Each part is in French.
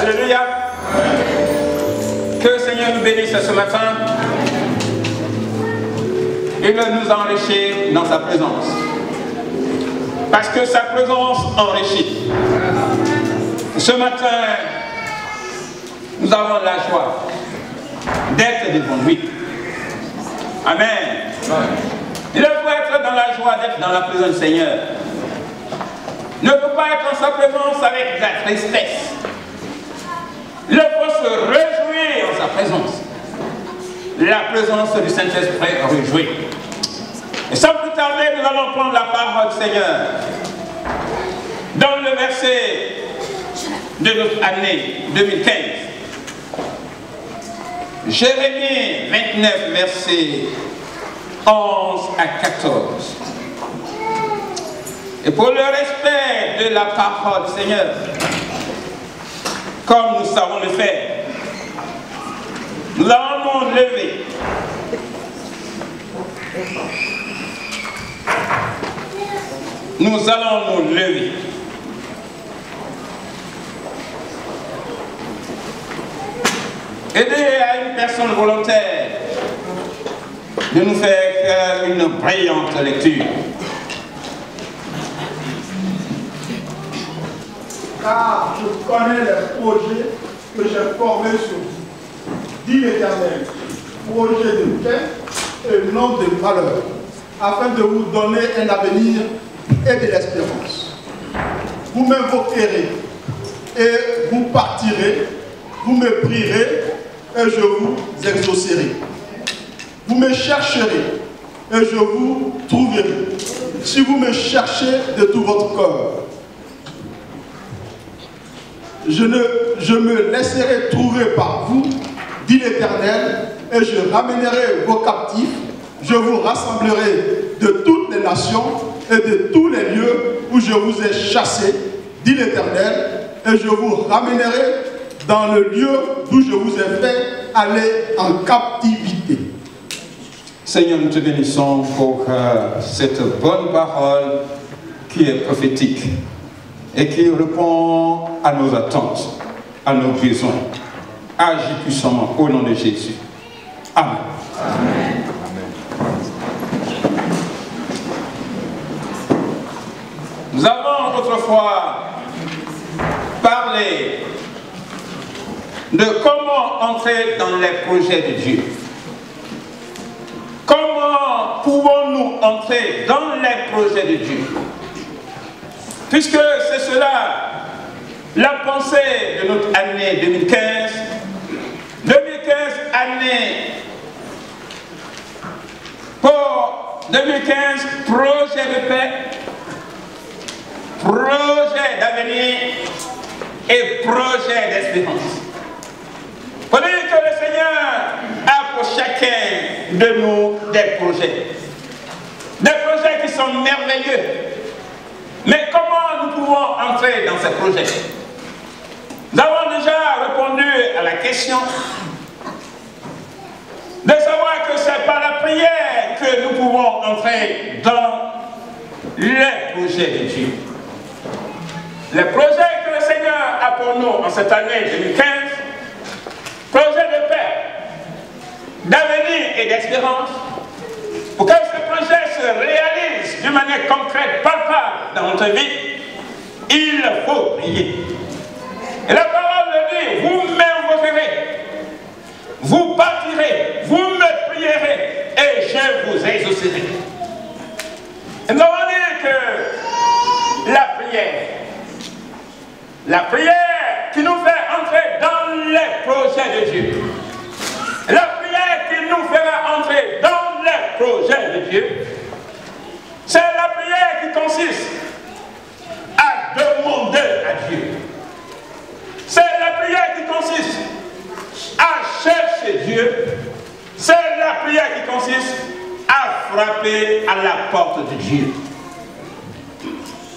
Alléluia. Que le Seigneur nous bénisse ce matin et de nous enrichir dans sa présence. Parce que sa présence enrichit. Ce matin, nous avons la joie d'être devant lui. Amen. Il faut être dans la joie d'être dans la présence du Seigneur. Ne peut pas être en sa présence avec la tristesse. Il faut se réjouir en sa présence. La présence du Saint-Esprit réjouit. Et sans plus tarder, nous allons prendre la parole du Seigneur. Dans le verset de notre année 2015. Jérémie 29, versets 11 à 14. Et pour le respect de la parole du Seigneur, comme nous savons le faire, nous allons nous lever. Nous allons nous lever. Aider à une personne volontaire de nous faire une brillante lecture. Car je connais les projets que j'ai formés sur vous, dit l'Éternel, projets de paix et non de malheur, afin de vous donner un avenir et de l'espérance. Vous m'invoquerez et vous partirez, vous me prierez et je vous exaucerai. Vous me chercherez et je vous trouverai, si vous me cherchez de tout votre cœur. Je me laisserai trouver par vous, dit l'Éternel, et je ramènerai vos captifs, je vous rassemblerai de toutes les nations et de tous les lieux où je vous ai chassés, dit l'Éternel, et je vous ramènerai dans le lieu d'où je vous ai fait aller en captivité. Seigneur, nous te bénissons pour cette bonne parole qui est prophétique et qui répond à nos attentes, à nos besoins. Agis puissamment au nom de Jésus. Amen. Amen. Nous avons autrefois parlé de comment entrer dans les projets de Dieu. Comment pouvons-nous entrer dans les projets de Dieu? Puisque c'est cela la pensée de notre année 2015. 2015, année pour 2015, projet de paix, projet d'avenir et projet d'espérance. Pour dire que le Seigneur a pour chacun de nous des projets. Des projets qui sont merveilleux. Mais comment nous pouvons entrer dans ces projets? Nous avons déjà répondu à la question de savoir que c'est par la prière que nous pouvons entrer dans les projets de Dieu. Les projets que le Seigneur a pour nous en cette année 2015, projets de paix, d'avenir et d'espérance, pour que ce projet se réalise d'une manière concrète, palpable dans notre vie, il faut prier. Et la parole dit, vous m'invoquerez, vous partirez, vous me prierez et je vous exaucerai. Et nous avons dit que la prière qui nous fait entrer dans les projets de Dieu, la prière qui nous fera entrer dans les projets de Dieu, c'est la prière qui consiste à demander à Dieu. C'est la prière qui consiste à chercher Dieu. C'est la prière qui consiste à frapper à la porte de Dieu.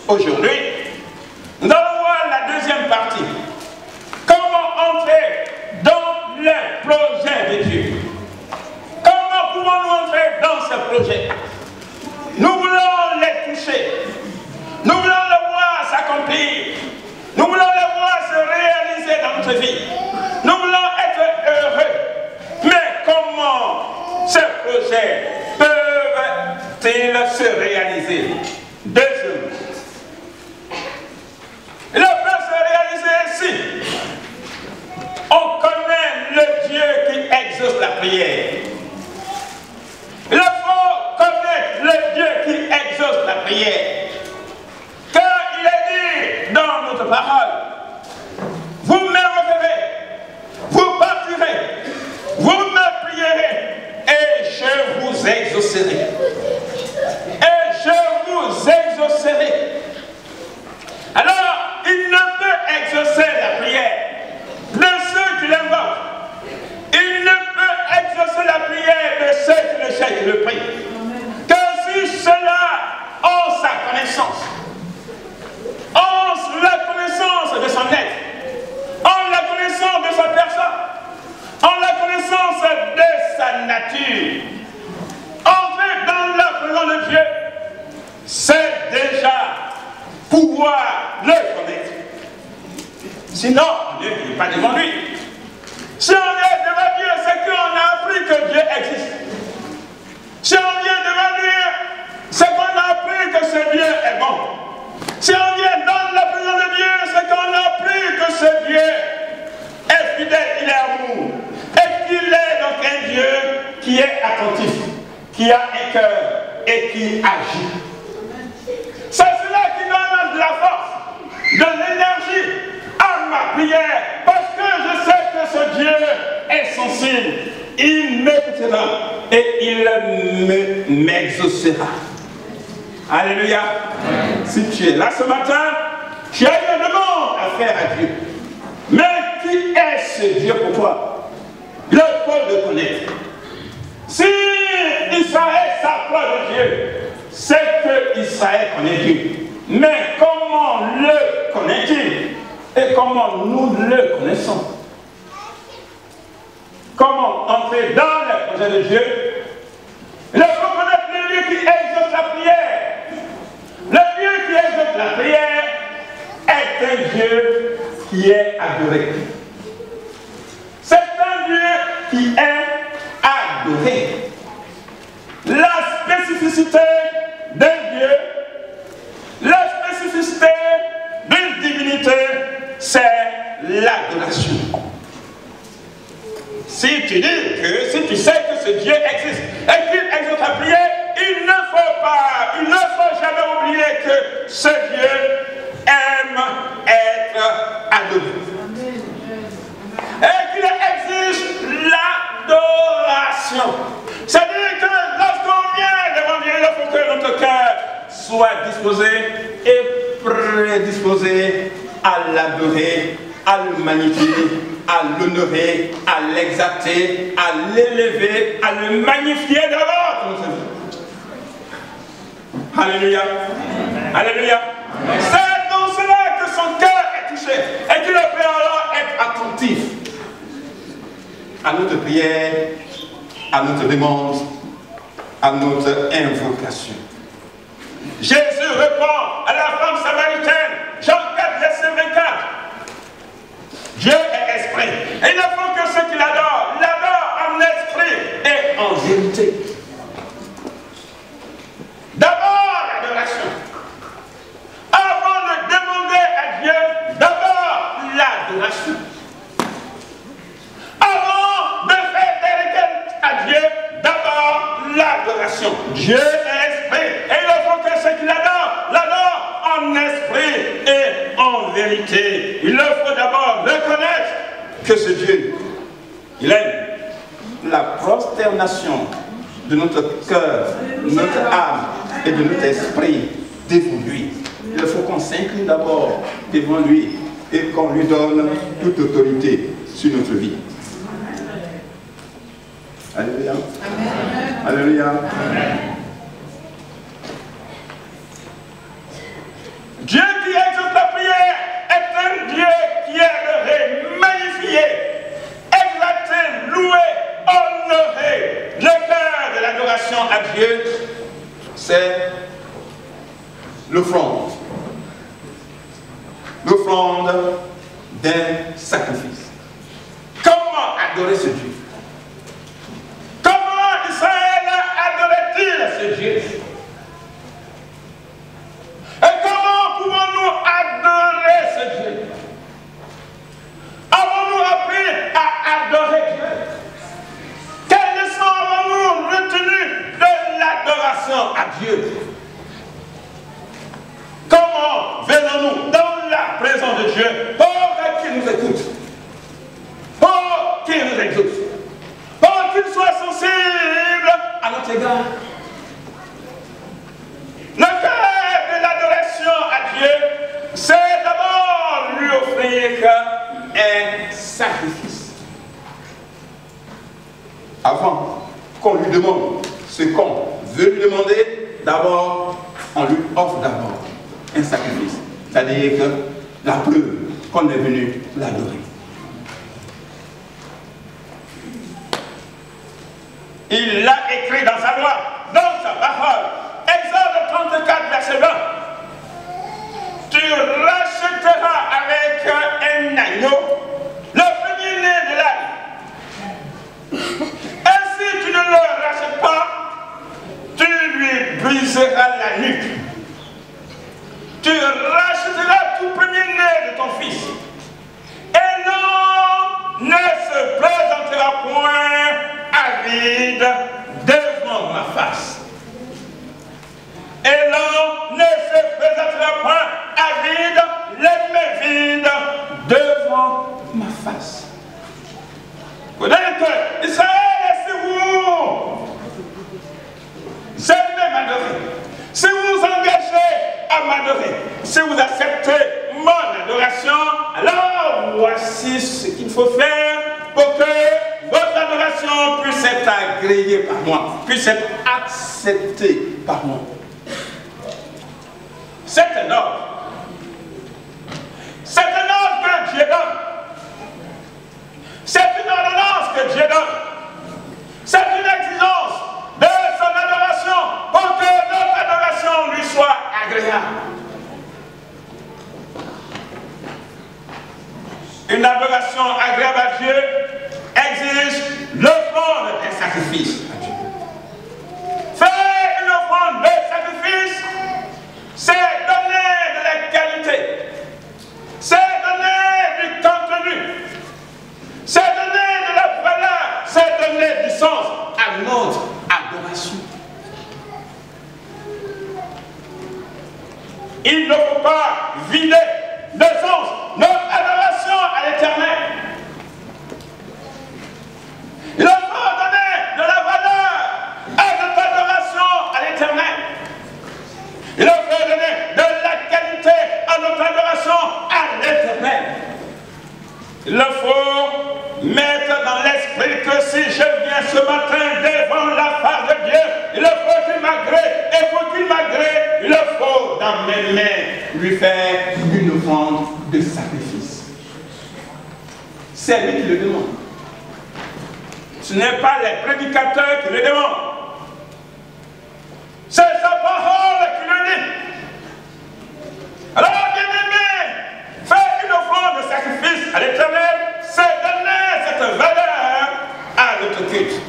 Aujourd'hui, nous allons voir la deuxième partie. Comment entrer dans les projets de Dieu. Comment pouvons-nous entrer dans ces projets? Nous voulons les toucher. Nous voulons les voir s'accomplir. Nous voulons les voir se réaliser dans notre vie. Nous voulons être heureux. Mais comment ces projets peuvent-ils se réaliser? Deuxièmement, ils peuvent se réaliser si on connaît le Dieu qui exauce la prière. Il faut connaître le Dieu qui exauce la prière. Car il est dit dans notre parole, vous m'invoquerez, vous partirez, vous me prierez, et je vous exaucerai. Et je vous exaucerai. Alors, il ne peut exaucer la prière de ceux qui l'invoquent. Il ne peut exaucer la prière de ceux qui le cherchent, qui le prient. Que si ceux-là ont sa connaissance, ont la connaissance de son être, ont la connaissance de sa personne, ont la connaissance de sa nature, entrer dans la présence de Dieu, c'est déjà pouvoir le connaître. Sinon, on n'est pas devant lui. Si on vient devant Dieu, c'est qu'on a appris que Dieu existe. Si on vient devant lui, c'est qu'on a appris que ce Dieu est bon. Si on vient dans la présence de Dieu, c'est qu'on a appris que ce Dieu est fidèle, il est amour. Et qu'il est donc un Dieu qui est attentif, qui a un cœur et qui agit. C'est cela qui donne de la force, de l'énergie à ma prière, parce que je sais que ce Dieu est sensible. Il m'écoutera et il m'exaucera. Alléluia. Si tu es là ce matin, tu as une demande à faire à Dieu. Mais qui est ce Dieu pour toi? Il faut le connaître. Si Israël s'approche de Dieu, c'est que Israël connaît Dieu. Mais comment le connaît-il? Et comment nous le connaissons? Comment entrer dans le projet de Dieu? Il faut connaître le Dieu qui exauce la prière. Le Dieu qui exauce la prière est un Dieu qui est adoré. C'est un Dieu qui est adoré. La spécificité d'un Dieu, la spécificité d'une divinité, c'est l'adoration. Si tu dis que, si tu sais que ce Dieu existe et qu'il exauce la prière, il ne faut jamais oublier que ce Dieu aime être adoré. Et qu'il exige l'adoration. C'est-à-dire que lorsqu'on vient devant Dieu, il faut que notre cœur soit disposé et prédisposé à l'adorer, à le magnifier, à l'honorer, à l'exalter, à l'élever, à le magnifier d'abord dans notre vie. Alléluia. Alléluia. C'est dans cela que son cœur est touché et qu'il peut alors être attentif à notre prière, à notre demande, à notre invocation. Jésus répond à la femme samaritaine, Jean 4, verset 24. Dieu est esprit. Et il faut que ceux qui l'adorent, l'adorent en esprit et en vérité. D'abord l'adoration. Avant de demander à Dieu, d'abord l'adoration. Avant de faire des requêtes à Dieu, d'abord l'adoration. Dieu est esprit. Et il faut que ceux qui l'adorent en esprit et en vérité. Il faut d'abord reconnaître que ce Dieu, il aime la prosternation de notre cœur, de notre âme et de notre esprit devant lui. Il faut qu'on s'incline d'abord devant lui et qu'on lui donne toute autorité sur notre vie. Alléluia. Amen. Alléluia. Amen. Dieu qui exauce la prière est un Dieu qui est adoré, magnifié, exalté, loué, honoré. Le cœur de l'adoration à Dieu, c'est l'offrande. L'offrande d'un sacrifice. Comment adorer ce Dieu? Comment Israël adorait-il ce Dieu? Et comment pouvons-nous adorer ce Dieu? Avons-nous appris à adorer Dieu? Quelle leçon avons-nous retenu de l'adoration à Dieu? Comment venons-nous dans la présence de Dieu pour qu'il nous écoute, pour qu'il nous exauce, pour qu'il soit sensible à notre égard? Le cœur de l'adoration à Dieu, c'est d'abord lui offrir un sacrifice. Avant qu'on lui demande ce qu'on veut lui demander, d'abord, on lui offre d'abord un sacrifice. C'est-à-dire que la preuve qu'on est venu l'adorer. Il l'a écrit dans sa loi, dans sa parole. Exode 34, verset 20. Tu rachèteras avec un agneau le premier-né de l'âne. Et si tu ne le rachètes pas, tu lui briseras la nuque. Tu rachèteras tout premier-né de ton fils. Et l'homme ne se présentera point avide devant ma face. Et l'homme ne se présentera point avide, les mains vides devant ma face. Vous dites que Israël, c'est vous. C'est même adorer. Si vous vous engagez à m'adorer, si vous acceptez mon adoration, alors voici ce qu'il faut faire pour que votre adoration puisse être agréée par moi, puisse être acceptée par moi. C'est un ordre. C'est un ordre que Dieu donne. C'est une ordonnance que Dieu donne. C'est une exigence de son adoration pour que notre adoration lui soit agréable. Une adoration agréable à Dieu exige l'offrande d'un sacrifice à Dieu. Faire une offrande de sacrifice, c'est donner de la qualité, c'est donner du contenu, c'est donner de la valeur, c'est donner du sens à notre adoration. Il ne faut pas vider de sens notre adoration à l'Éternel. Il faut donner de la valeur à notre adoration à l'Éternel. Il faut donner de la qualité à notre adoration à l'Éternel. Il faut mettre dans l'esprit que si je viens ce matin devant la face de Dieu, il faut qu'il m'agrée, et pour qu'il m'agrée, il faut dans mes mains lui faire une offrande de sacrifice. C'est lui qui le demande. Ce n'est pas les prédicateurs qui le demandent. C'est sa parole qui le dit. Alors, bien-aimé, faire une offrande de sacrifice à l'Éternel, c'est donner cette valeur à notre culte.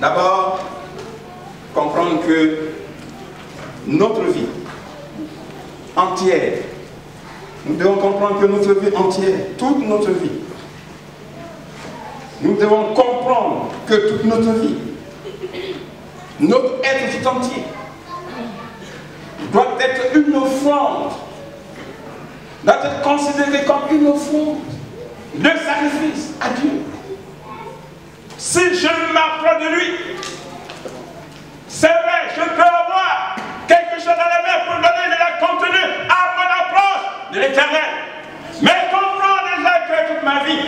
D'abord, comprendre que notre vie entière, nous devons comprendre que notre vie entière, toute notre vie, nous devons comprendre que toute notre vie, notre être tout entier, doit être une offrande, doit être considéré comme une offrande de sacrifice à Dieu. Si je m'approche de lui, c'est vrai, je peux avoir quelque chose dans la main pour donner de la contenu à mon approche de l'Éternel. Mais comprends déjà que toute ma vie,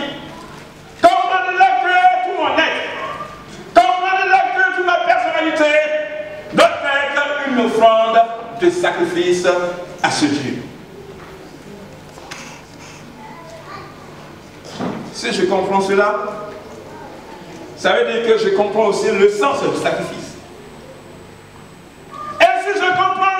comprends déjà que tout mon être, comprends déjà que toute ma personnalité doit être une offrande de sacrifice à ce Dieu. Si je comprends cela, ça veut dire que je comprends aussi le sens du sacrifice. Et si je comprends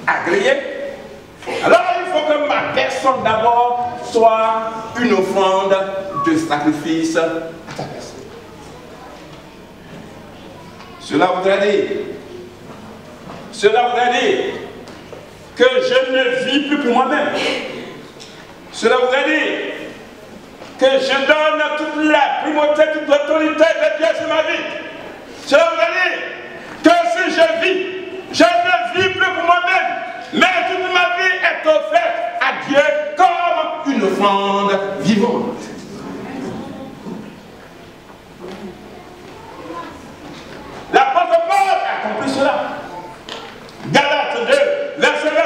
agréé. Alors il faut que ma personne d'abord soit une offrande de sacrifice à ta personne. Cela voudrait dire que je ne vis plus pour moi-même. Cela voudrait dire que je donne toute la primauté, toute l'autorité de Dieu sur ma vie. Cela voudrait dire que si je vis, je ne vis plus pour moi-même, mais toute ma vie est offerte à Dieu comme une offrande vivante. L'apôtre Paul accomplit cela. Galates 2, verset 20.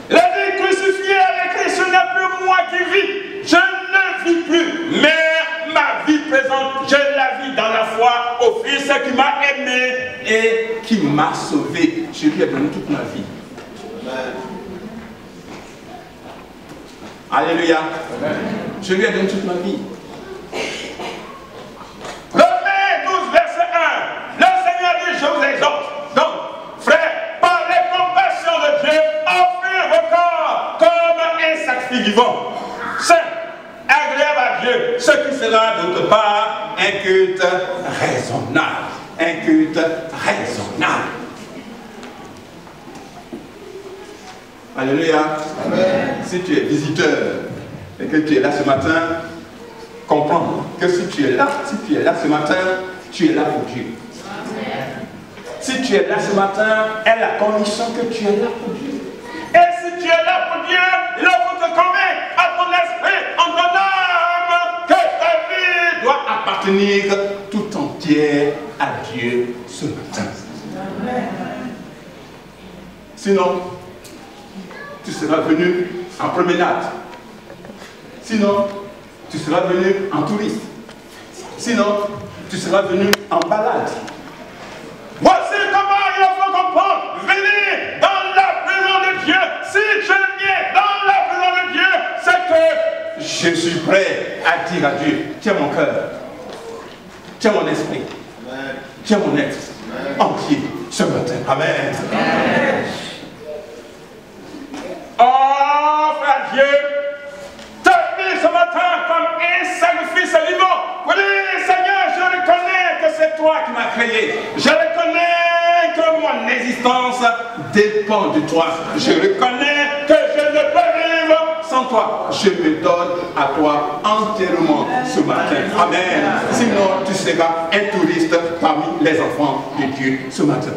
Il a dit, crucifié avec Christ, ce n'est plus moi qui vis, je ne vis plus, mais ma vie présente, je la vis dans la foi au Fils qui m'a aimé et qui m'a sauvé. Je lui ai donné toute ma vie. Amen. Alléluia. Amen. Je lui ai donné toute ma vie. Romains 12, verset 1. Le Seigneur dit, je vous exhorte. Donc, frère, par les compassions de Dieu, offrez vos corps comme un sacrifice vivant, saint, agréable à Dieu, ce qui sera d'autre part un culte raisonnable. Un culte raisonnable. Alléluia. Amen. Si tu es visiteur et que tu es là ce matin, comprends que si tu es là ce matin, tu es là pour Dieu. Amen. Si tu es là ce matin, est la condition que tu es là pour Dieu. Et si tu es là pour Dieu, il faut te convaincre à ton esprit, en ton âme, que ta vie doit appartenir tout entière à Dieu ce matin. Amen. Sinon, tu seras venu en promenade. Sinon, tu seras venu en touriste. Sinon, tu seras venu en balade. Voici comment il faut comprendre. Venir dans la présence de Dieu. Si je viens dans la présence de Dieu, c'est que je suis prêt à dire à Dieu, tiens mon cœur, tiens mon esprit, tiens mon être entier ce matin. Amen. Amen. Offre à Dieu ta vie ce matin comme un sacrifice vivant. Oui, Seigneur, je reconnais que c'est toi qui m'as créé. Je reconnais que mon existence dépend de toi. Je reconnais que je ne peux vivre sans toi. Je me donne à toi entièrement ce matin. Amen. Sinon, tu seras un touriste parmi les enfants de Dieu ce matin.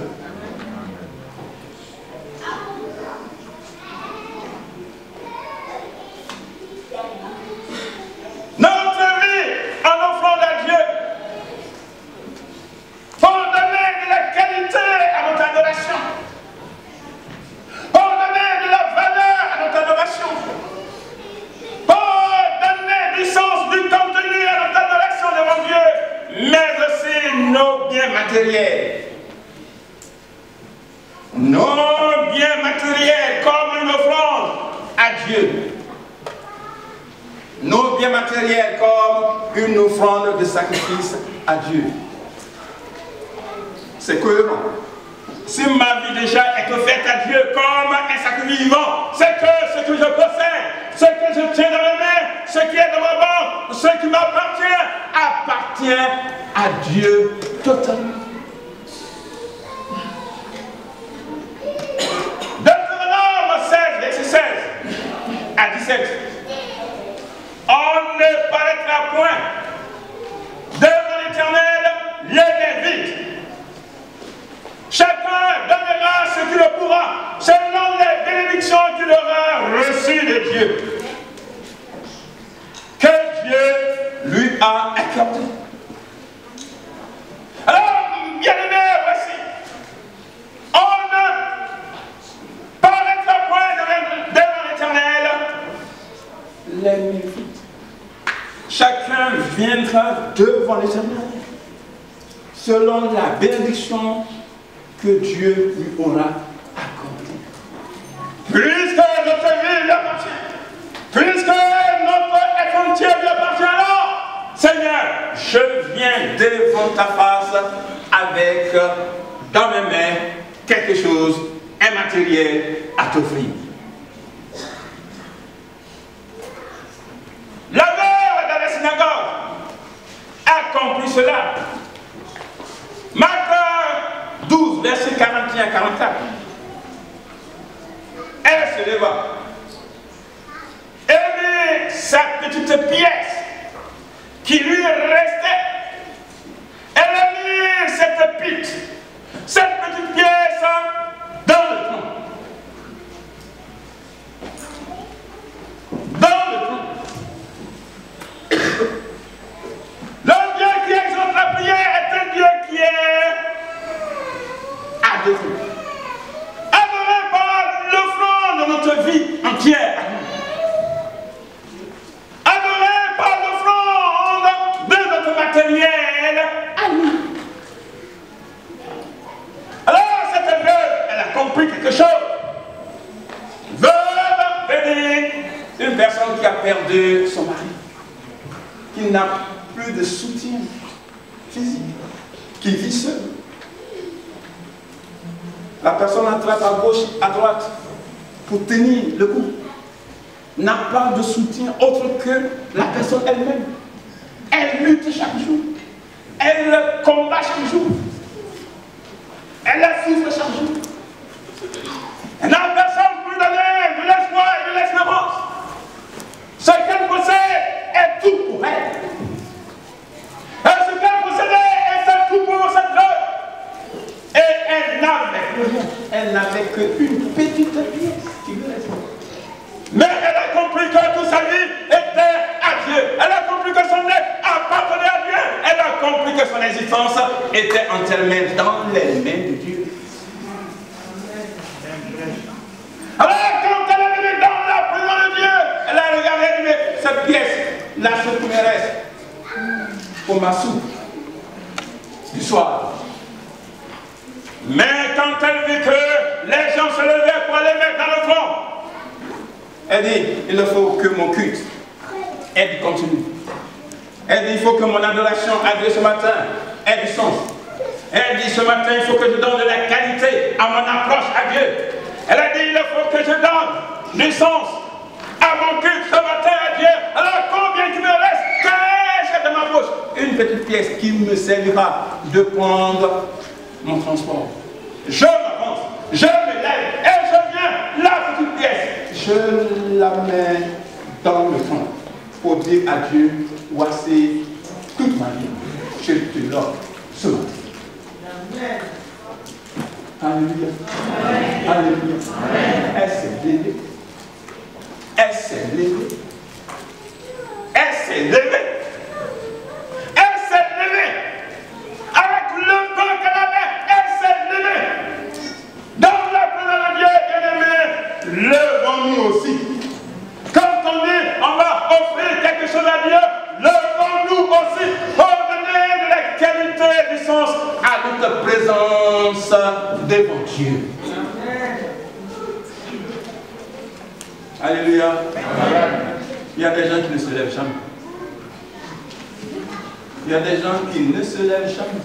Nos biens matériels comme une offrande à Dieu. Nos biens matériels comme une offrande de sacrifice à Dieu. C'est cohérent. Si ma vie déjà est offerte à Dieu comme un sacrifice vivant, c'est que ce que je possède, ce que je tiens dans mes mains, ce qui est dans ma banque, ce qui m'appartient, appartient à Dieu totalement. Deutéronome 16, verset 16 à 17. On ne paraîtra point devant l'Éternel les mains vides. Chacun donnera ce qu'il pourra, selon les bénédictions qu'il aura reçues de Dieu, que Dieu lui a accordé. Alors, bien-aimés, voici, on ne paraîtra point devant l'Éternel les mains vides. Chacun viendra devant l'Éternel selon la bénédiction que Dieu lui aura accordé. Puisque notre vie lui appartient, puisque notre être entier lui appartient, alors, Seigneur, je viens devant ta face avec dans mes mains quelque chose, immatériel à t'offrir. La mère dans la synagogue a compris cela. Marc 12, verset 41 à 44. Elle se leva. Elle mit sa petite pièce qui lui restait. Elle a mis cette petite pièce dans le tronc. Dans le tronc. Le Dieu qui exauce la prière est un Dieu qui est à deux fois. Adoré par l'offrande de notre vie entière. Adoré par l'offrande de notre matériel à nous. Alors cette veuve, elle a compris quelque chose. Veuve, venez, une personne qui a perdu son mari, qui n'a plus de soutien physique, qui vit seule. La personne attrape à gauche, à droite, pour tenir le coup. N'a pas de soutien autre que la personne elle-même. Elle lutte chaque jour. Elle combat chaque jour. Elle souffre chaque jour. Elle n'a personne pour lui donner de l'espoir et de l'espérance. Ce qu'elle possède est tout pour elle. Et ce qu'elle possédait est tout pour cette veuve. Et elle n'avait plus rien. Elle n'avait qu'une petite pièce qui lui restait. Mais elle a compris que toute sa vie était à Dieu. Elle a compris que son être appartenait à Dieu. Elle a compris que son existence était entièrement dans les mains de Dieu. Alors quand elle est venue dans la présence de Dieu, elle a regardé et dit, cette pièce, la seule qui me reste pour ma soupe du soir. Mais quand elle vit que les gens se levaient pour aller mettre dans le tronc, elle dit, il ne faut que mon culte, elle continue. Elle dit, il faut que mon adoration à Dieu ce matin ait du sens. Elle dit, ce matin, il faut que je donne de la qualité à mon approche à Dieu. Elle a dit, il faut que je donne du sens à mon culte ce matin à Dieu. Alors combien il me reste? Qu'est-ce de ma poche? Une petite pièce qui me servira de prendre mon transport. Je m'avance, je me lève et je viens, la petite pièce, je la mets dans le fond pour dire à Dieu, voici toute ma vie, je te l'offre ce matin. Amen. Alléluia. Amen. Alléluia. Amen. Elle s'est levée. Elle s'est levée. Elle s'est levée. Elle s'est levée. Avec le pain qu'elle avait, elle s'est levée. Dans la présence de Dieu, bien-aimé, levons-nous aussi. Quand on dit, on va offrir quelque chose à Dieu, levons-nous aussi pour donner de la qualité du sens à notre présence devant Dieu. Alléluia. Il y a des gens qui ne se lèvent jamais. Il y a des gens qui ne se lèvent jamais.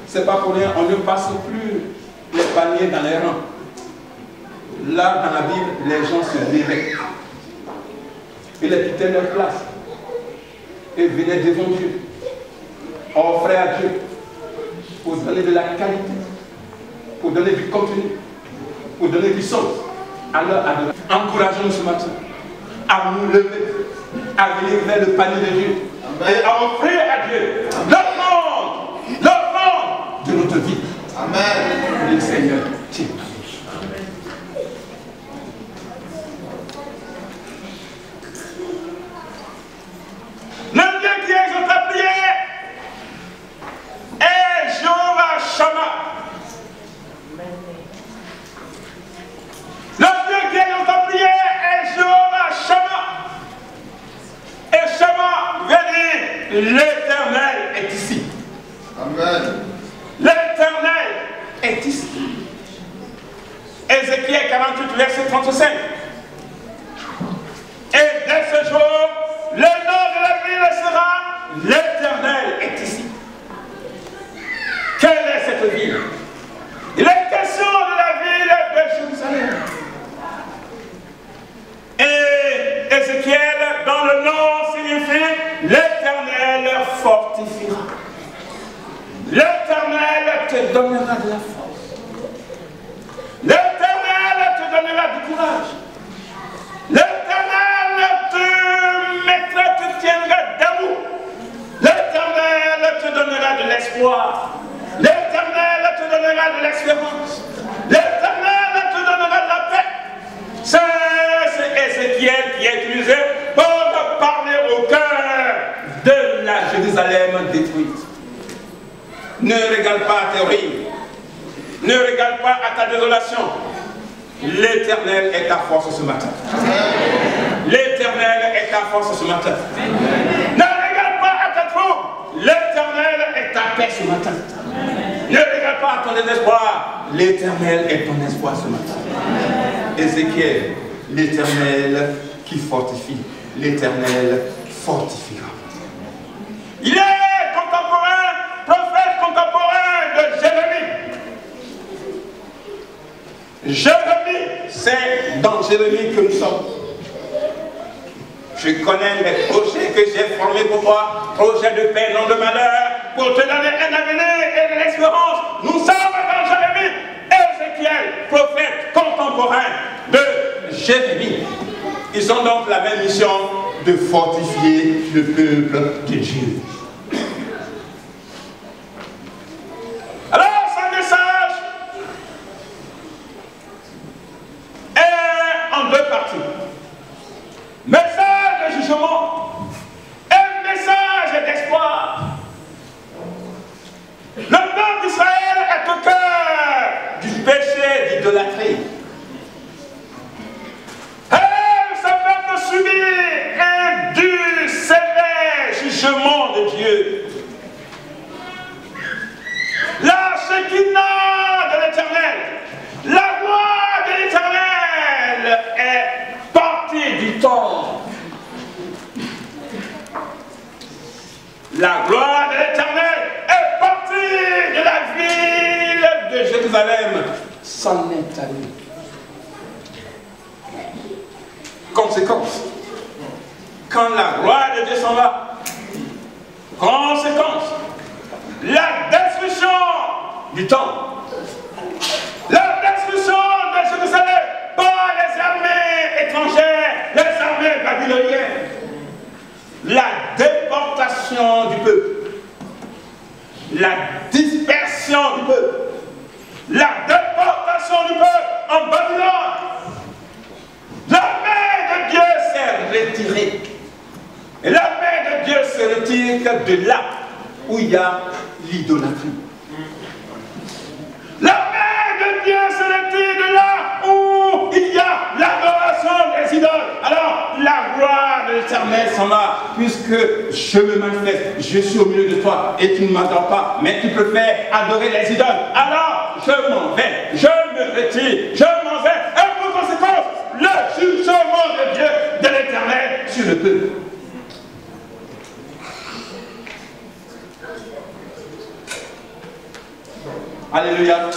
C'est pas pour rien, on ne passe plus les paniers dans les rangs. Là, dans la Bible, les gens se levaient. Ils quittaient leur place et venaient devant Dieu, offraient à Dieu pour donner de la qualité, pour donner du contenu, pour donner du sens à leur adoration. Encourageons-nous ce matin à nous lever, à venir vers le panier de Dieu et à offrir à Dieu l'offrande de notre vie. Amen. Le Seigneur, tiens. Le Dieu qui exauce ta prière est Jéhovah Shammah. Le Dieu qui exauce ta prière est Jéhovah Shammah. Et Shammah veut dire l'Éternel est ici. Amen. L'Éternel est ici. Ézéchiel 48, verset 35. Et dès ce jour, le nom de la ville sera l'Éternel est ici. Quelle est cette ville? Il est question de la ville ne regarde pas à tes ruines, ne regarde pas à ta désolation. L'Éternel est ta force ce matin. L'Éternel est ta force ce matin. Ne regarde pas à ta trouble. L'Éternel est ta paix ce matin. Ne regarde pas à ton désespoir. L'Éternel est ton espoir ce matin. Ézéchiel, l'Éternel qui fortifie. L'Éternel fortifiera. Il est contemporain, prophète contemporain de Jérémie. Jérémie, c'est dans Jérémie que nous sommes. Je connais les projets que j'ai formés pour toi, projets de paix, non de malheur, pour te donner un avenir et de l'espérance. Nous sommes dans Jérémie, Ézéchiel, prophète contemporain de Jérémie. Ils ont donc la même mission de fortifier le peuple de Dieu. Alors, ce message est en deux parties. Message de jugement et message d'espoir. Le peuple d'Israël est au cœur du péché d'idolâtrie. Ce peuple subit un dur, sévère jugement de Dieu. La Shekinah de l'Éternel, la gloire de l'Éternel est partie du temple. La gloire de l'Éternel est partie de la ville de Jérusalem. S'en est allée. Conséquence. Quand la gloire de Dieu s'en va, conséquence. La destruction du temple. La destruction de Jérusalem par les armées étrangères, les armées babyloniennes. La déportation du peuple. La dispersion du peuple. La déportation du peuple en Babylone. La main de Dieu s'est retirée. Et la main de Dieu se retire de là où il y a l'idolâtrie. La main de Dieu se retire de là où il y a l'adoration des idoles. Alors, la gloire de l'Éternel s'en va, puisque je me manifeste, je suis au milieu de toi et tu ne m'adores pas, mais tu préfères adorer les idoles. Alors, je m'en vais, je me retire, je m'en vais. Et pour conséquence, le jugement de Dieu, de l'Éternel sur le peuple. Alléluia.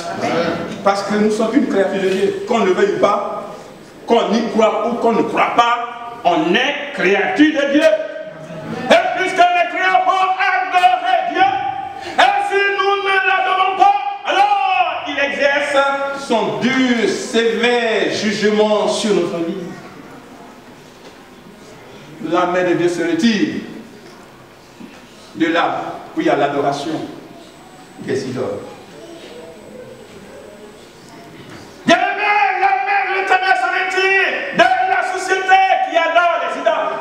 Parce que nous sommes une créature de Dieu. Qu'on ne le veuille pas, qu'on y croit ou qu'on ne croit pas, on est créature de Dieu. Et puisqu'on est créé pour adorer Dieu, et si nous ne l'adorons pas, alors il exerce son dur, sévère jugement sur notre vie. La main de Dieu se retire de là où il y a l'adoration des idoles. La main de l'Éternel se retire de la société qui adore les idoles.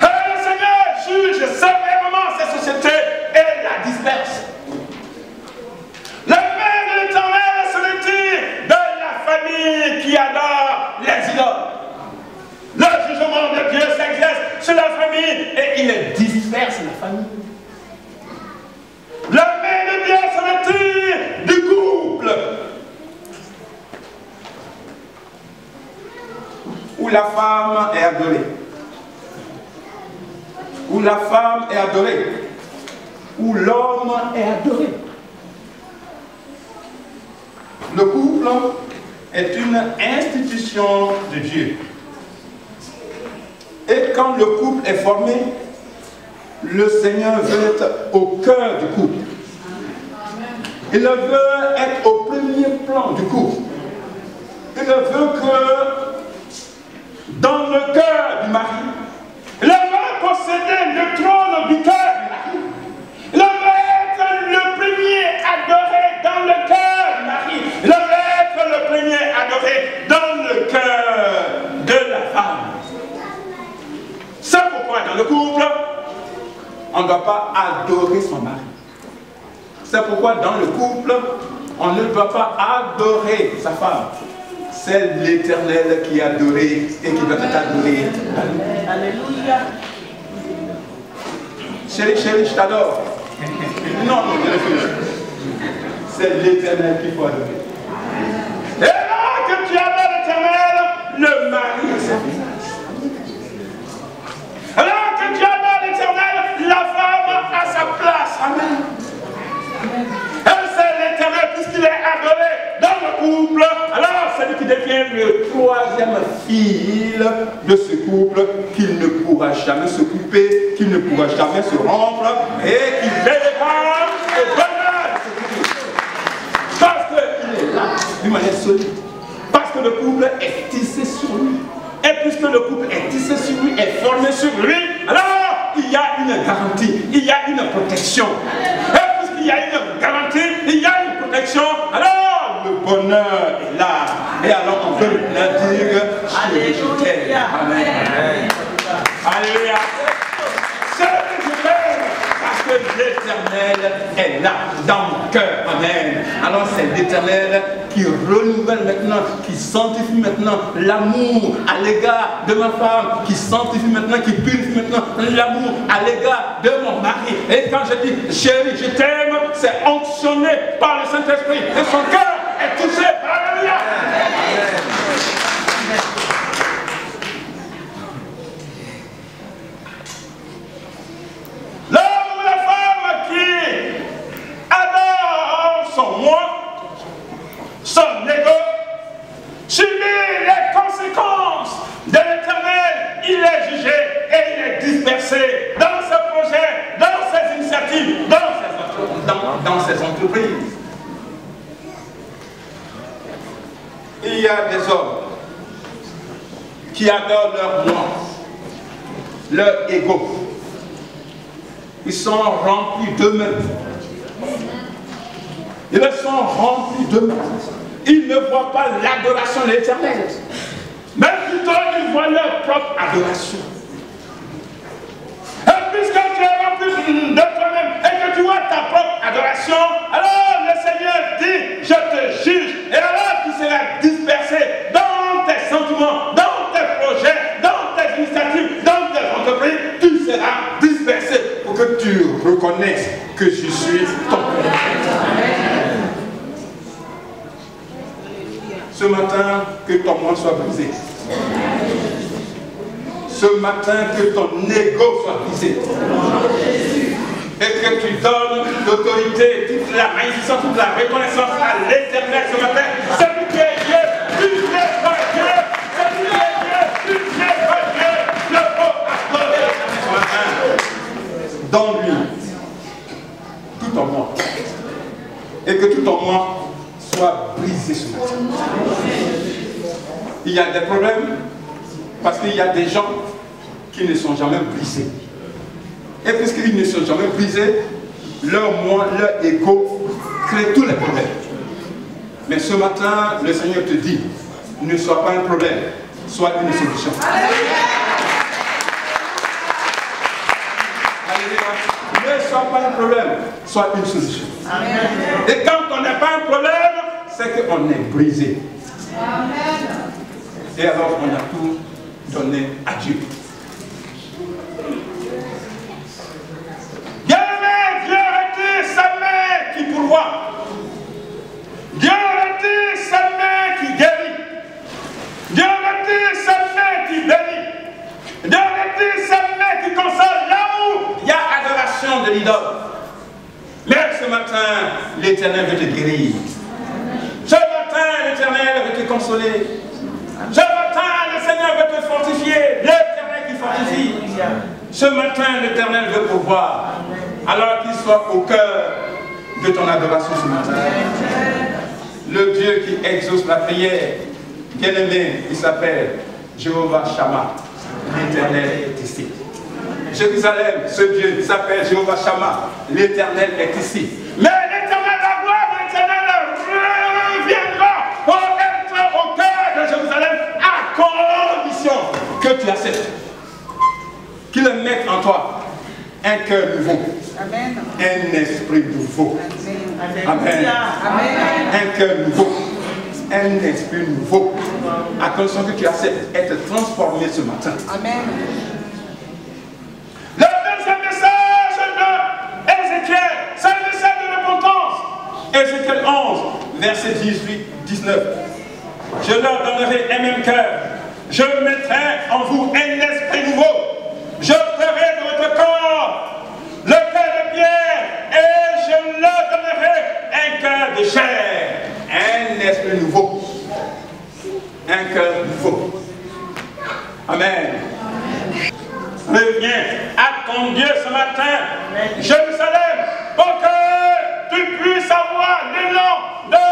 Et le Seigneur juge sévèrement ces sociétés et la disperse. La main de l'Éternel se retire de la famille qui adore les idoles. Le jugement de Dieu s'exerce sur la famille et il disperse la famille. La main de Dieu se retire du couple où la femme est adorée. Où la femme est adorée. Où l'homme est adoré. Le couple est une institution de Dieu. Et quand le couple est formé, le Seigneur veut être au cœur du couple. Il veut être au premier plan du couple. Il veut que dans le cœur du mari, il veut posséder le trône du cœur du mari. Il veut être le premier adoré dans le cœur du mari. Il veut être le premier adoré dans le cœur de la femme. C'est pourquoi dans le couple, on doit pas adorer son mari. C'est pourquoi dans le couple, on ne doit pas adorer sa femme. C'est l'Éternel qui est adoré et qui doit être adoré. Alléluia. Chérie, je t'adore. Non, je refuse. C'est l'Éternel qu'il faut adorer. Et là que tu adores l'Éternel, le mari a sa place. Alors que tu adores l'Éternel, la femme a sa place. Amen. Elle, c'est l'Éternel puisqu'il est adoré dans le couple. Alors c'est lui qui devient le troisième fil de ce couple, qu'il ne pourra jamais se couper, qu'il ne pourra jamais se rompre et qui veillera au bonheur de ce couple. Parce qu'il est là d'une manière solide. Parce que le couple est tissé sur lui. Et puisque le couple est tissé sur lui, est formé sur lui, alors il y a une garantie, il y a une protection. Et puisqu'il y a une garantie, il y a une protection, alors le bonheur est là. Et alors on peut le dire, je t'aime. Amen. Alléluia. Je t'aime parce que l'Éternel est là dans mon cœur. Amen. Alors c'est l'Éternel qui renouvelle maintenant, qui sanctifie maintenant l'amour à l'égard de ma femme, qui sanctifie maintenant, qui purifie maintenant l'amour à l'égard de mon mari. Et quand je dis chérie, je t'aime, c'est onctionné par le Saint-Esprit et son cœur est touché. Alléluia. L'homme ou la femme qui adore son moi, son ego, subit les conséquences de l'Éternel. Il est jugé et il est dispersé dans ses projets, dans ses initiatives, dans ses entreprises. Il y a des hommes qui adorent leur moi, leur ego. Ils sont remplis d'eux-mêmes. Ils sont remplis d'eux-mêmes. Ils ne voient pas l'adoration de l'Éternel. Mais plutôt, ils voient leur propre adoration. Et puisque tu es rempli de toi-même et que tu vois ta propre adoration, alors le Seigneur dit, je te juge. Et alors tu seras dispersé dans tes sentiments, dans tes projets, dans tes initiatives, dans tes entreprises. Tu seras dispersé pour que tu reconnaisses que je suis ton Père. Ce matin, que ton moi soit brisé. Ce matin, que ton ego soit brisé. Et que tu donnes l'autorité, toute la magnificence, toute la reconnaissance à l'Éternel ce matin. Celui qui est Dieu, tu n'es pas Dieu. Celui qui est Dieu, tu n'es pas Dieu. Le faut adorer ce matin. Donne-lui tout en moi. Et que tout en moi soit brisé ce matin. Il y a des problèmes parce qu'il y a des gens qui ne sont jamais brisés. Et puisqu'ils ne sont jamais brisés, leur moi, leur ego crée tous les problèmes. Mais ce matin, le Seigneur te dit, ne sois pas un problème, sois une solution. Alléluia. Ne sois pas un problème, sois une solution. Amen. Et quand on n'est pas un problème, c'est qu'on est brisé. Amen. Et alors on a tout donné à Dieu. Bien-aimé, Dieu retire sa main qui pourvoit. Dieu retire sa main qui guérit. Dieu retire sa main qui bénit. Dieu retire sa main qui console. Là où il y a adoration de l'idole. Mais ce matin, l'Éternel veut te guérir. Ce matin, l'Éternel veut te consoler. Ce matin, le Seigneur veut te fortifier. L'Éternel qui fortifie. Ce matin, l'Éternel veut pouvoir. Alors qu'il soit au cœur de ton adoration ce matin. Le Dieu qui exauce la prière, bien-aimé, il s'appelle Jéhovah Shammah. L'Éternel est ici. Jérusalem, ce Dieu, il s'appelle Jéhovah Shammah. L'Éternel est ici. Mais l'Éternel, la gloire de l'Éternel reviendra pour être au cœur de Jérusalem à condition que tu acceptes qu'il le mette en toi un cœur nouveau, Amen. un esprit nouveau. Amen. Amen. Un cœur nouveau, un esprit nouveau. À condition que tu acceptes être transformé ce matin. Amen. Le deuxième message de Ézéchiel, c'est le message de repentance. Ézéchiel 11, verset 18-19. Je leur donnerai un même cœur. Je mettrai en vous un esprit nouveau. Je ferai de votre corps le cœur de pierre et je leur donnerai un cœur de chair. Un esprit nouveau. Un cœur nouveau. Amen. Reviens à ton Dieu ce matin, Jérusalem, pour que tu puisses avoir le nom de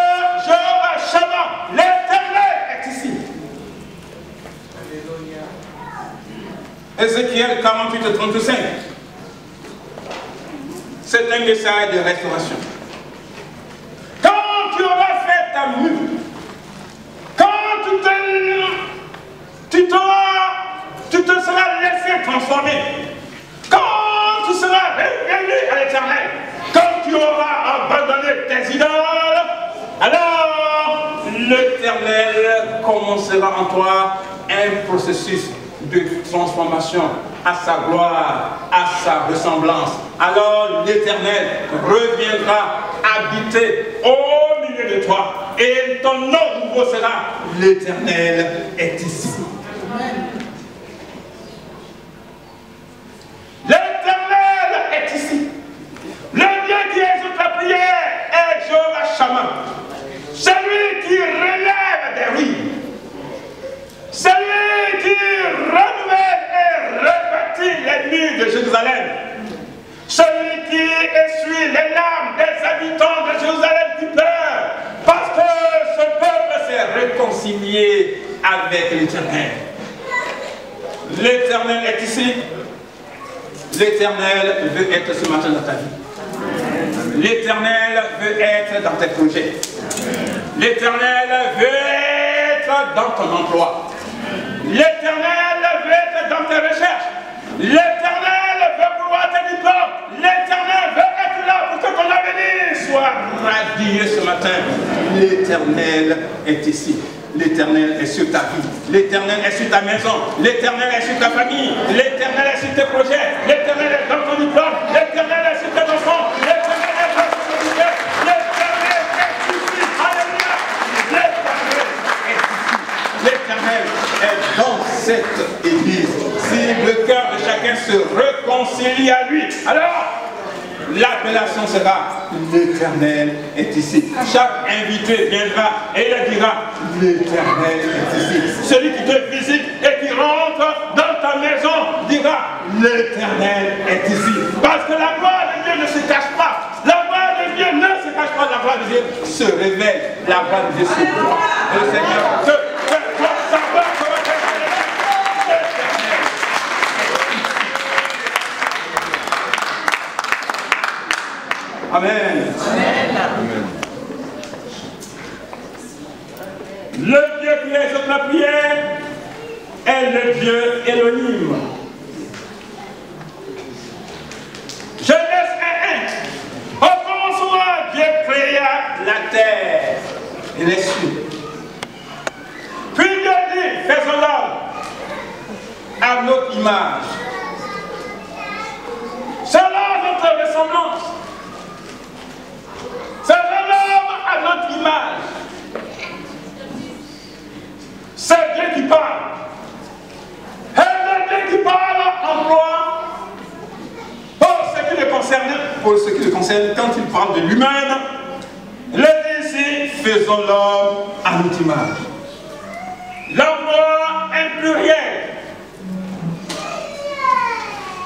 Jéhovah Shammah. L'Éternel est ici. Ézéchiel 48-35. C'est un message de restauration. Quand tu auras fait ta mue, quand tu te seras laissé transformer, quand tu seras revenu à l'Éternel, quand tu auras abandonné tes idoles, alors l'Éternel commencera en toi un processus de transformation à sa gloire, à sa ressemblance. Alors l'Éternel reviendra habiter au milieu de toi et ton nom nouveau sera l'Éternel est ici. L'Éternel est ici. Le Dieu qui exauce la prière est Jéhovah Shammah. Celui qui relève des ruines. Celui qui renouvelle et rebâtit les murs de Jérusalem. Celui qui essuie les larmes des habitants de Jérusalem qui pleurent. Parce que ce peuple s'est réconcilié avec l'Éternel. L'Éternel est ici. L'Éternel veut être ce matin dans ta vie. L'Éternel veut être dans tes projets. L'Éternel veut être dans ton emploi. L'Éternel veut être dans tes recherches. L'Éternel veut pouvoir tes diplômes. L'Éternel veut être là pour que ton avenir soit radieux ce matin. L'Éternel est ici. L'Éternel est sur ta vie. L'Éternel est sur ta maison. L'Éternel est sur ta famille. L'Éternel est sur tes projets. L'Éternel est dans ton diplôme. L'Éternel est sur tes enfants. L'Éternel est dans ton projet. L'Éternel est ici. Alléluia. L'Éternel est dans cette église. Si le cœur de chacun se réconcilie à lui, alors l'appellation sera l'Éternel est ici. Chaque invité viendra et il dira l'Éternel est ici. Celui qui te visite et qui rentre dans ta maison dira l'Éternel est ici. Parce que la gloire de Dieu ne se cache pas. La gloire de Dieu ne se cache pas. La gloire de Dieu se révèle. La gloire de Dieu se voit. Le Seigneur te fait sa gloire se révèle. Amen. Amen. Le Dieu qui exauce la prière est le Dieu Elohim. Genèse 1:1. Au commencement, Dieu créa la terre et les cieux. Puis Dieu dit, faisons l'homme à notre image, selon notre ressemblance. C'est l'homme à notre image. C'est Dieu qui parle. Et le Dieu qui parle emploie pour ce qui le concerne, quand il parle de lui-même, il dit ici, faisons l'homme à notre image. L'emploi est pluriel.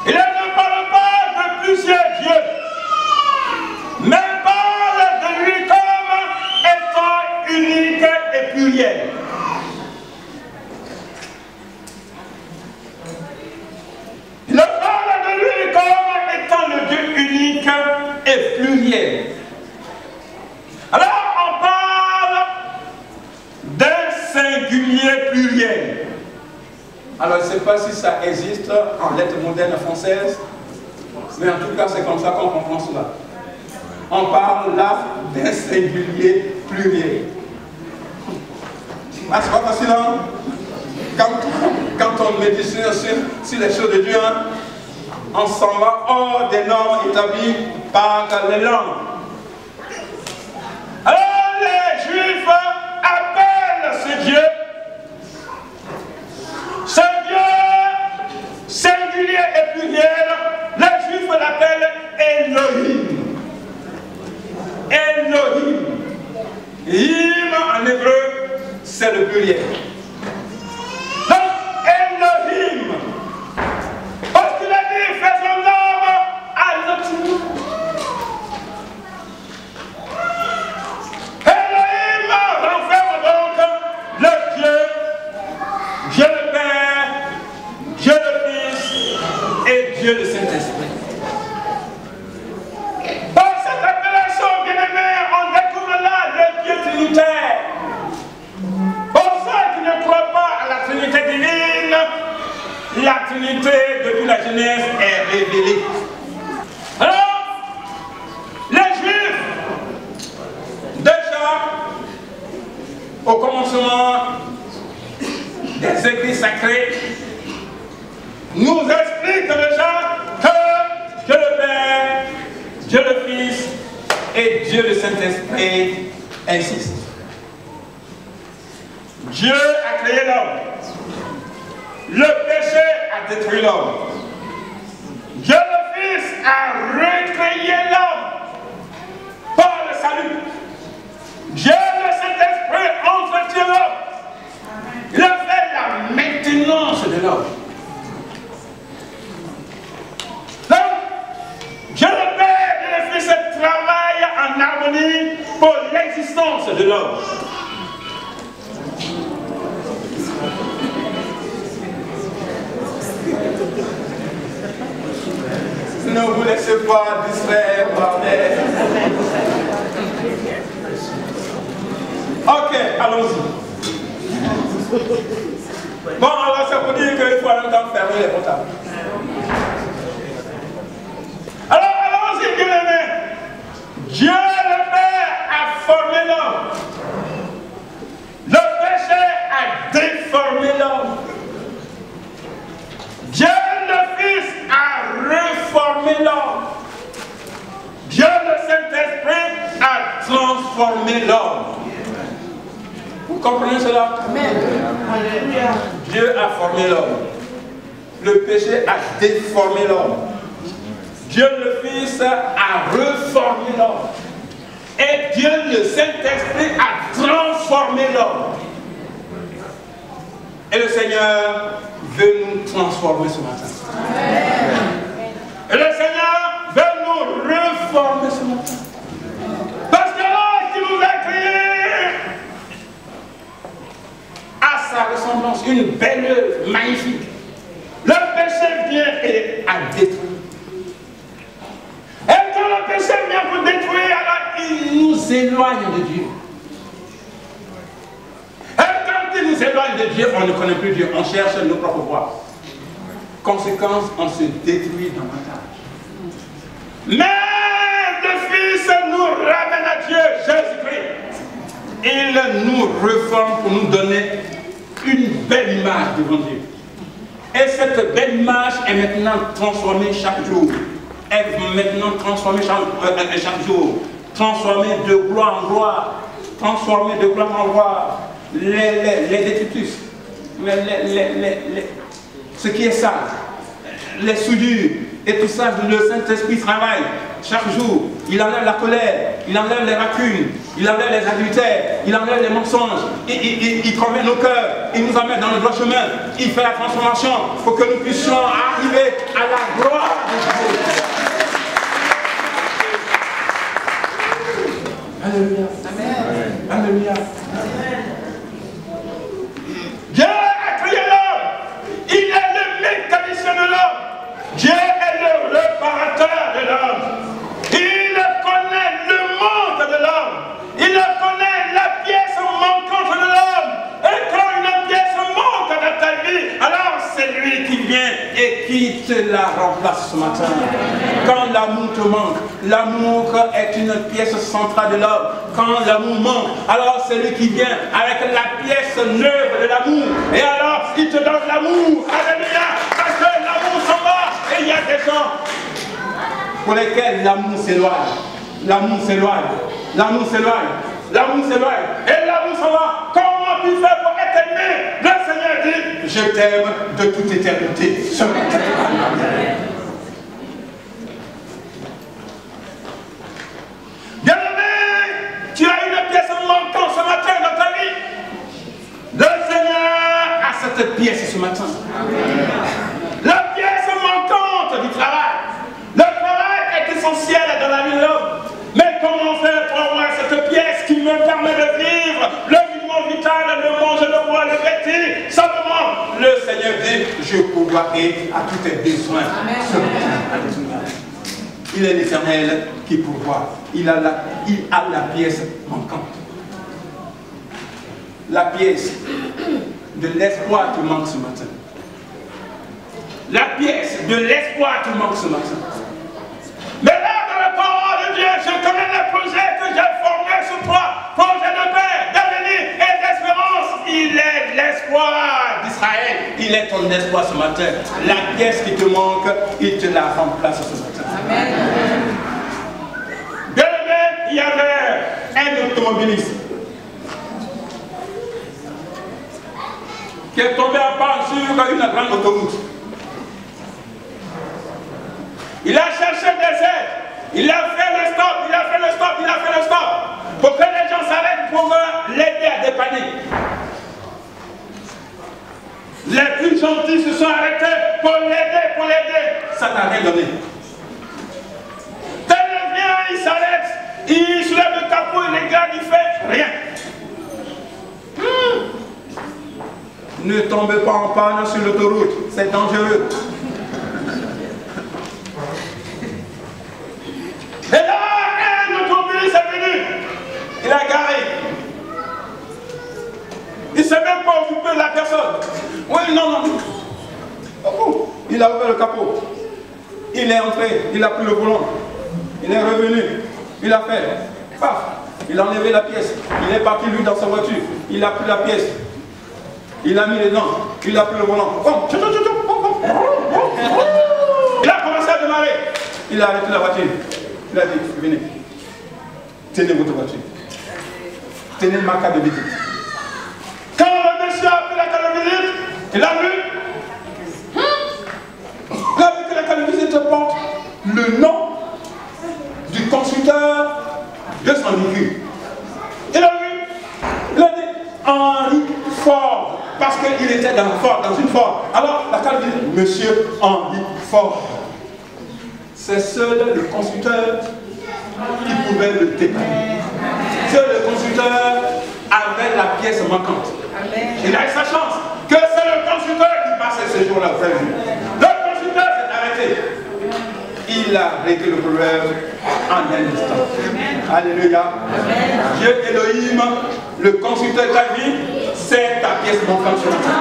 Il ne parle pas de plusieurs dieux, mais parle de lui comme étant unique et pluriel. Il parle de lui comme étant le Dieu unique et pluriel. Alors on parle d'un singulier pluriel. Alors je ne sais pas si ça existe en lettres modernes françaises. Mais en tout cas, c'est comme ça qu'on comprend cela. On parle là d'un singulier pluriel. Ah, c'est pas facile, hein? Quand on médite sur les choses de Dieu, hein, on s'en va hors des normes établies par les langues. Alors les Juifs appellent ce Dieu singulier et pluriel, les Juifs l'appellent Elohim. Elohim. Him en hébreu, c'est le pluriel. Donc, Elohim. Parce qu'il a dit, faisons l'homme à notre image. Elohim renferme donc le Dieu, Dieu le Père, Dieu le Fils et Dieu le Saint-Esprit. Par cette appellation, bien-aimés, on découvre là le Dieu trinitaire. Pour ceux qui ne croient pas à la Trinité divine, la Trinité depuis la Genèse est révélée. Alors, les Juifs, déjà, au commencement des écrits sacrés, nous expliquent déjà que Dieu le Père, Dieu le Fils et Dieu le Saint-Esprit insistent. Dieu a créé l'homme. Le péché a détruit l'homme. Dieu le Fils a recréé l'homme par le salut. Dieu le Saint-Esprit entretient l'homme. Il a fait la maintenance de l'homme. Donc, Dieu le Père et le Fils travaillent en harmonie pour l'existence de l'homme. Ne vous laissez pas distraire par les... Ok, allons-y. Bon, alors ça veut dire qu'il faut en même temps fermer les portables. Alors, allons-y, bien aimé. Dieu le Père a formé l'homme. Le péché a déformé l'homme. Dieu le Fils a reformé l'homme. Dieu le Saint-Esprit a transformé l'homme. Vous comprenez cela? Amen. Dieu a formé l'homme. Le péché a déformé l'homme. Dieu le Fils a reformé l'homme. Et Dieu le Saint-Esprit a transformé l'homme. Et le Seigneur veut nous transformer ce matin. Amen. Et le Seigneur veut nous reformer ce matin. Parce que l'homme qui nous a créés à sa ressemblance, une belle œuvre magnifique. Le péché vient et a détruit. Et quand le péché vient pour détruire, alors il nous éloigne de Dieu. Et quand il nous éloigne de Dieu, on ne connaît plus Dieu, on cherche nos propres voies. Conséquence, on se détruit davantage. Mais le Fils nous ramène à Dieu, Jésus-Christ. Il nous reforme pour nous donner une belle image devant Dieu. Et cette belle image est maintenant transformée chaque jour. Elle est maintenant transformée chaque jour. Transformée de gloire en gloire. Transformée de gloire en gloire. Les détritus, ce qui est sale, les soudures, et tout ça, le Saint-Esprit travaille chaque jour. Il enlève la colère, il enlève les racunes, il enlève les adultères, il enlève les mensonges, il convainc nos cœurs, il nous amène dans le droit chemin, il fait la transformation pour que nous puissions arriver à la gloire de Dieu. Alléluia. Amen. Alléluia. Amen. Dieu a créé l'homme. Il est le mécanicien de l'homme. Dieu est le réparateur de l'homme. Il connaît le manque de l'homme. Il connaît la pièce manquante de l'homme. Et quand une pièce manque dans ta vie, alors c'est lui qui vient et qui te la remplace ce matin. Quand l'amour te manque, l'amour est une pièce centrale de l'homme. Quand l'amour manque, alors c'est lui qui vient avec la pièce neuve de l'amour. Et alors, il te donne l'amour. Alléluia. Parce que l'amour s'en va. Et il y a des gens pour lesquels l'amour s'éloigne. L'amour s'éloigne. L'amour s'éloigne. L'amour s'éloigne. Et l'amour s'en va. Comment tu fais pour être aimé? Le Seigneur dit, je t'aime de toute éternité. Ce matin. Bien-aimé, tu as une pièce manquante ce matin dans ta vie. Le Seigneur a cette pièce ce matin. La pièce manquante du travail. Le travail est essentiel dans la vie de l'homme. Mais comment faire pour avoir cette pièce qui me permet de vivre le vivement vital, de manger, de boire, de vêtir? Simplement, le Seigneur dit, je pourvoirai à tous tes besoins. Il est l'Éternel qui pourvoit. Il a la pièce manquante. La pièce de l'espoir te manque ce matin. La pièce de l'espoir te manque ce matin. Mais là, dans la parole de Dieu, je connais le projet que j'ai formé sur toi. Projet de paix, d'avenir et d'espérance. Il est l'espoir d'Israël. Il est ton espoir ce matin. La pièce qui te manque, il te la remplace ce matin. Amen. Demain, il y avait un automobiliste qui est tombé en panne sur une grande autoroute. Il a cherché des aides, il a fait le stop, il a fait le stop, il a fait le stop, pour que les gens s'arrêtent pour l'aider à dépanner. Les plus gentils se sont arrêtés pour l'aider, ça n'a rien donné. Tel vient, il s'arrête, il soulève le capot, il regarde, il fait rien. Ne tombez pas en panne sur l'autoroute, c'est dangereux. Et là, un automobiliste est venu. Il a garé. Il ne s'est même pas occupé de la personne. Oui, non. Il a ouvert le capot. Il est entré, il a pris le volant. Il est revenu. Il a fait. Paf. Il a enlevé la pièce. Il est parti lui dans sa voiture. Il a pris la pièce. Il a mis les dents. Il a pris le volant. Il a commencé à démarrer. Il a arrêté la voiture. Il a dit, venez, tenez votre voiture, tenez ma carte de visite. Quand le monsieur a pris la carte de visite, il a vu, que la carte de visite porte le nom du constructeur de son véhicule. Il a vu, il a dit Henry Ford, parce qu'il était dans une Ford. Alors la carte de visite, monsieur Henry Ford. C'est seul le constructeur qui pouvait le dépanner. Seul le constructeur avait la pièce manquante. Il a eu sa chance que c'est le constructeur qui passait ce jour-là. Le constructeur s'est arrêté. Il a réglé le problème en un instant. Alléluia. Dieu Elohim, le constructeur de ta vie, c'est ta pièce manquante sur la terre.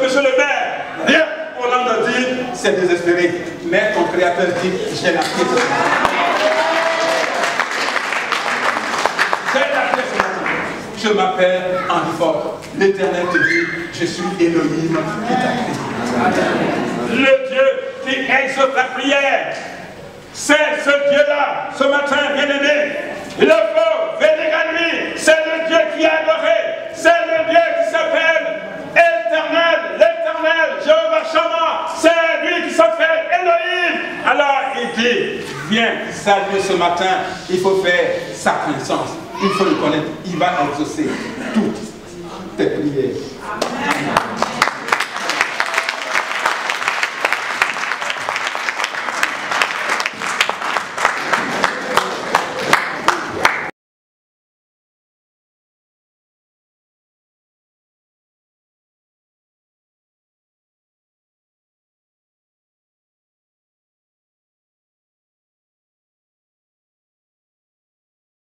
Monsieur le maire, rien pour l'homme de dire, c'est désespéré. Mais ton créateur dit, j'ai la pièce. J'ai la pièce. Je m'appelle Henry Ford. L'Éternel te dit, je suis Elohim qui t'a créé. Le Dieu qui exauce la prière, c'est ce Dieu-là, ce matin, bien-aimé. Il faut venir à lui. C'est le Dieu qui est adoré. C'est le Dieu qui s'appelle l'Éternel, Jéhovah Shammah, c'est lui qui s'appelle Elohim. Alors il dit, viens, salut ce matin, il faut faire sa connaissance, il faut le connaître, il va exaucer toutes tes prières. Amen.